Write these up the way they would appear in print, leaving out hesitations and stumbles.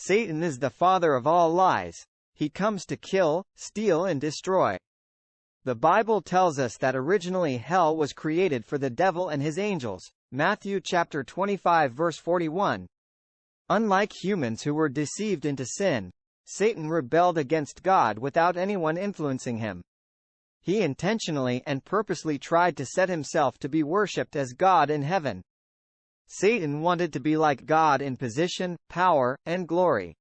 Satan is the father of all lies. He comes to kill, steal and destroy. The Bible tells us that originally hell was created for the devil and his angels. Matthew chapter 25 verse 41. Unlike humans who were deceived into sin, Satan rebelled against God without anyone influencing him. He intentionally and purposely tried to set himself to be worshipped as God in heaven. Satan wanted to be like God in position, power, and glory.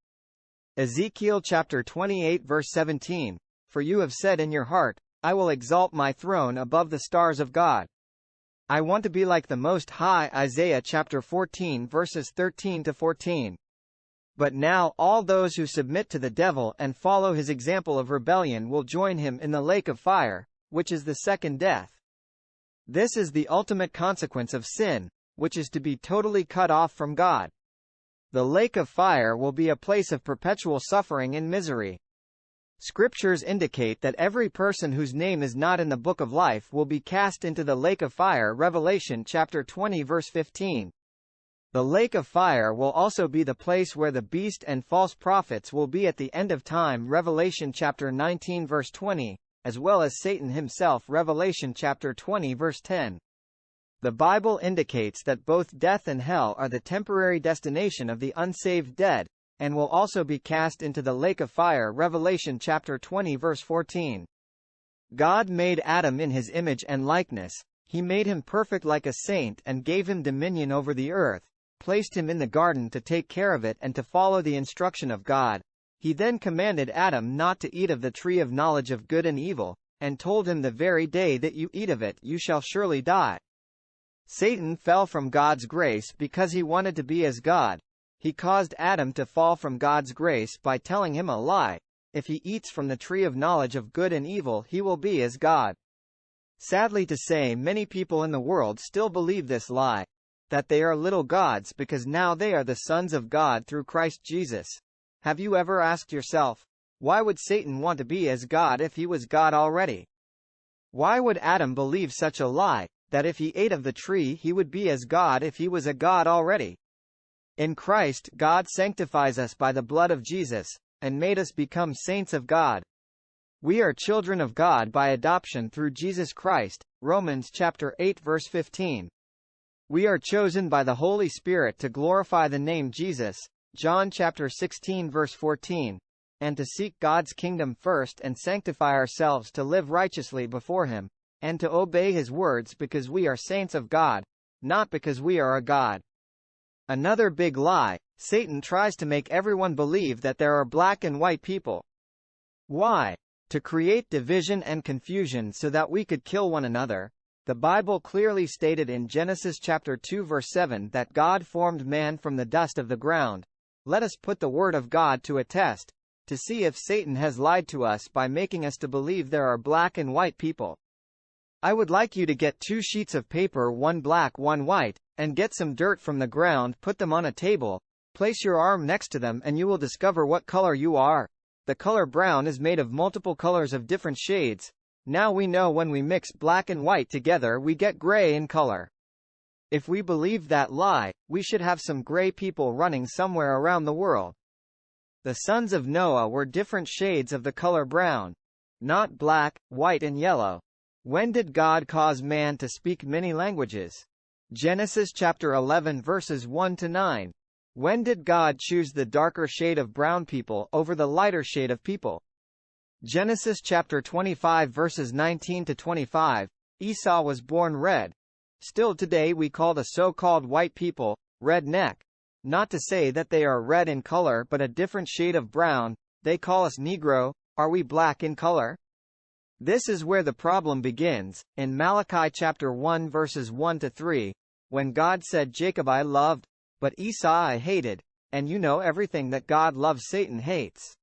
Ezekiel chapter 28 verse 17, "For you have said in your heart, I will exalt my throne above the stars of God. I want to be like the Most High." Isaiah chapter 14 verses 13 to 14. But now all those who submit to the devil and follow his example of rebellion will join him in the lake of fire, which is the second death. This is the ultimate consequence of sin, which is to be totally cut off from God. The lake of fire will be a place of perpetual suffering and misery. Scriptures indicate that every person whose name is not in the book of life will be cast into the lake of fire. Revelation chapter 20 verse 15. The lake of fire will also be the place where the beast and false prophets will be at the end of time. Revelation chapter 19 verse 20, as well as Satan himself. Revelation chapter 20 verse 10. The Bible indicates that both death and hell are the temporary destination of the unsaved dead, and will also be cast into the lake of fire. Revelation chapter 20 verse 14. God made Adam in his image and likeness. He made him perfect like a saint and gave him dominion over the earth, placed him in the garden to take care of it and to follow the instruction of God. He then commanded Adam not to eat of the tree of knowledge of good and evil, and told him, the very day that you eat of it you shall surely die. Satan fell from God's grace because he wanted to be as God. He caused Adam to fall from God's grace by telling him a lie. If he eats from the tree of knowledge of good and evil, he will be as God. Sadly to say, many people in the world still believe this lie, that they are little gods because now they are the sons of God through Christ Jesus. Have you ever asked yourself, why would Satan want to be as God if he was God already? Why would Adam believe such a lie, that if he ate of the tree he would be as God if he was a God already? In Christ, God sanctifies us by the blood of Jesus, and made us become saints of God. We are children of God by adoption through Jesus Christ. Romans chapter 8 verse 15. We are chosen by the Holy Spirit to glorify the name Jesus. John chapter 16 verse 14. And to seek God's kingdom first and sanctify ourselves to live righteously before Him, and to obey His words because we are saints of God, not because we are a God. Another big lie, Satan tries to make everyone believe that there are black and white people. Why? To create division and confusion so that we could kill one another. The Bible clearly stated in Genesis chapter 2 verse 7 that God formed man from the dust of the ground. Let us put the word of God to a test, to see if Satan has lied to us by making us to believe there are black and white people. I would like you to get 2 sheets of paper, one black, one white, and get some dirt from the ground, put them on a table, place your arm next to them and you will discover what color you are. The color brown is made of multiple colors of different shades. Now we know when we mix black and white together we get gray in color. If we believed that lie, we should have some gray people running somewhere around the world. The sons of Noah were different shades of the color brown. Not black, white and yellow. When did God cause man to speak many languages? Genesis chapter 11 verses 1 to 9. When did God choose the darker shade of brown people over the lighter shade of people? Genesis chapter 25 verses 19 to 25. Esau was born red. Still today we call the so-called white people redneck. Not to say that they are red in color but a different shade of brown. They call us Negro. Are we black in color? This is where the problem begins, in Malachi chapter 1 verses 1 to 3, when God said, Jacob I loved, but Esau I hated, and you know everything that God loves Satan hates.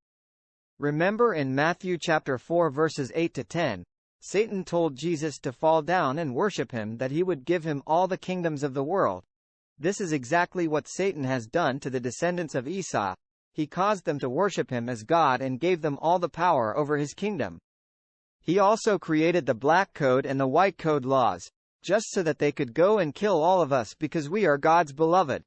Remember in Matthew chapter 4 verses 8 to 10, Satan told Jesus to fall down and worship him, that he would give him all the kingdoms of the world. This is exactly what Satan has done to the descendants of Esau. He caused them to worship him as God and gave them all the power over his kingdom. He also created the black code and the white code laws, just so that they could go and kill all of us because we are God's beloved.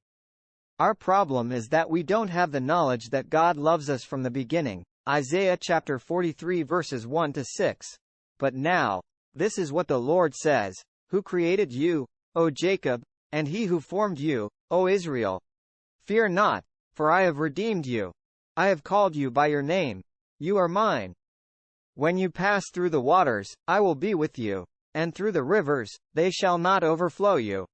Our problem is that we don't have the knowledge that God loves us from the beginning. Isaiah chapter 43 verses 1 to 6. But now, this is what the Lord says, who created you, O Jacob, and he who formed you, O Israel. Fear not, for I have redeemed you. I have called you by your name. You are mine. When you pass through the waters, I will be with you, and through the rivers, they shall not overflow you.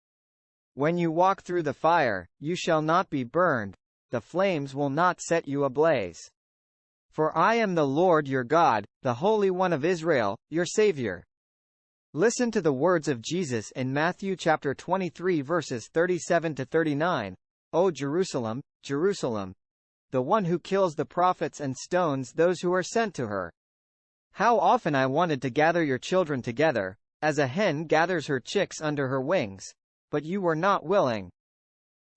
When you walk through the fire, you shall not be burned, the flames will not set you ablaze. For I am the Lord your God, the Holy One of Israel, your Savior. Listen to the words of Jesus in Matthew chapter 23 verses 37 to 39. O Jerusalem, Jerusalem, the one who kills the prophets and stones those who are sent to her. How often I wanted to gather your children together, as a hen gathers her chicks under her wings, but you were not willing.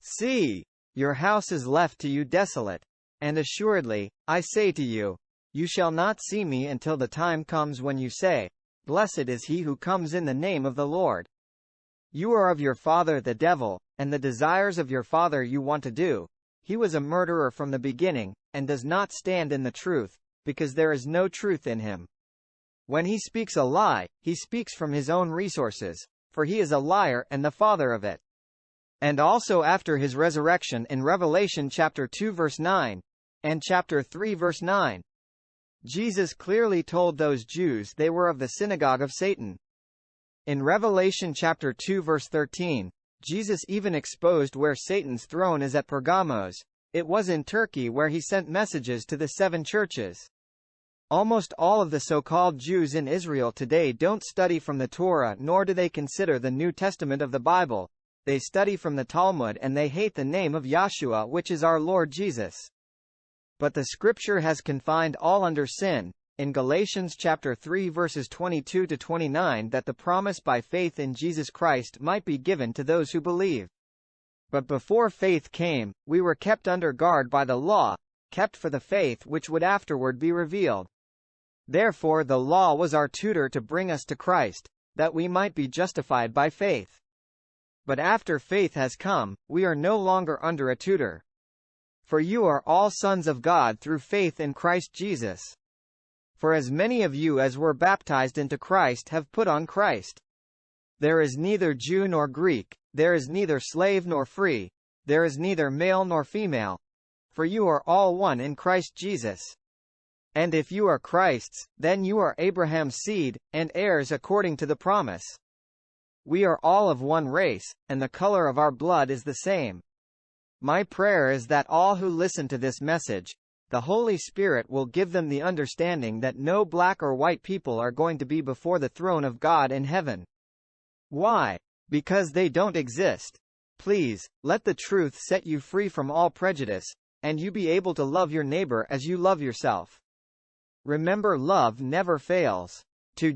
See, your house is left to you desolate. And assuredly, I say to you, you shall not see me until the time comes when you say, Blessed is he who comes in the name of the Lord. You are of your father the devil, and the desires of your father you want to do. He was a murderer from the beginning, and does not stand in the truth, because there is no truth in him. When he speaks a lie, he speaks from his own resources, for he is a liar and the father of it. And also after his resurrection in Revelation chapter 2 verse 9, and chapter 3 verse 9. Jesus clearly told those Jews they were of the synagogue of Satan. In Revelation chapter 2 verse 13, Jesus even exposed where Satan's throne is at Pergamos. It was in Turkey where he sent messages to the 7 churches. Almost all of the so-called Jews in Israel today don't study from the Torah nor do they consider the New Testament of the Bible. They study from the Talmud and they hate the name of Yahshua, which is our Lord Jesus. But the scripture has confined all under sin, in Galatians chapter 3 verses 22 to 29, that the promise by faith in Jesus Christ might be given to those who believe. But before faith came, we were kept under guard by the law, kept for the faith which would afterward be revealed. Therefore the law was our tutor to bring us to Christ, that we might be justified by faith. But after faith has come, we are no longer under a tutor. For you are all sons of God through faith in Christ Jesus. For as many of you as were baptized into Christ have put on Christ. There is neither Jew nor Greek, there is neither slave nor free, there is neither male nor female. For you are all one in Christ Jesus. And if you are Christ's, then you are Abraham's seed, and heirs according to the promise. We are all of one race, and the color of our blood is the same. My prayer is that all who listen to this message, the Holy Spirit will give them the understanding that no black or white people are going to be before the throne of God in heaven. Why? Because they don't exist. Please, let the truth set you free from all prejudice, and you be able to love your neighbor as you love yourself. Remember, love never fails. To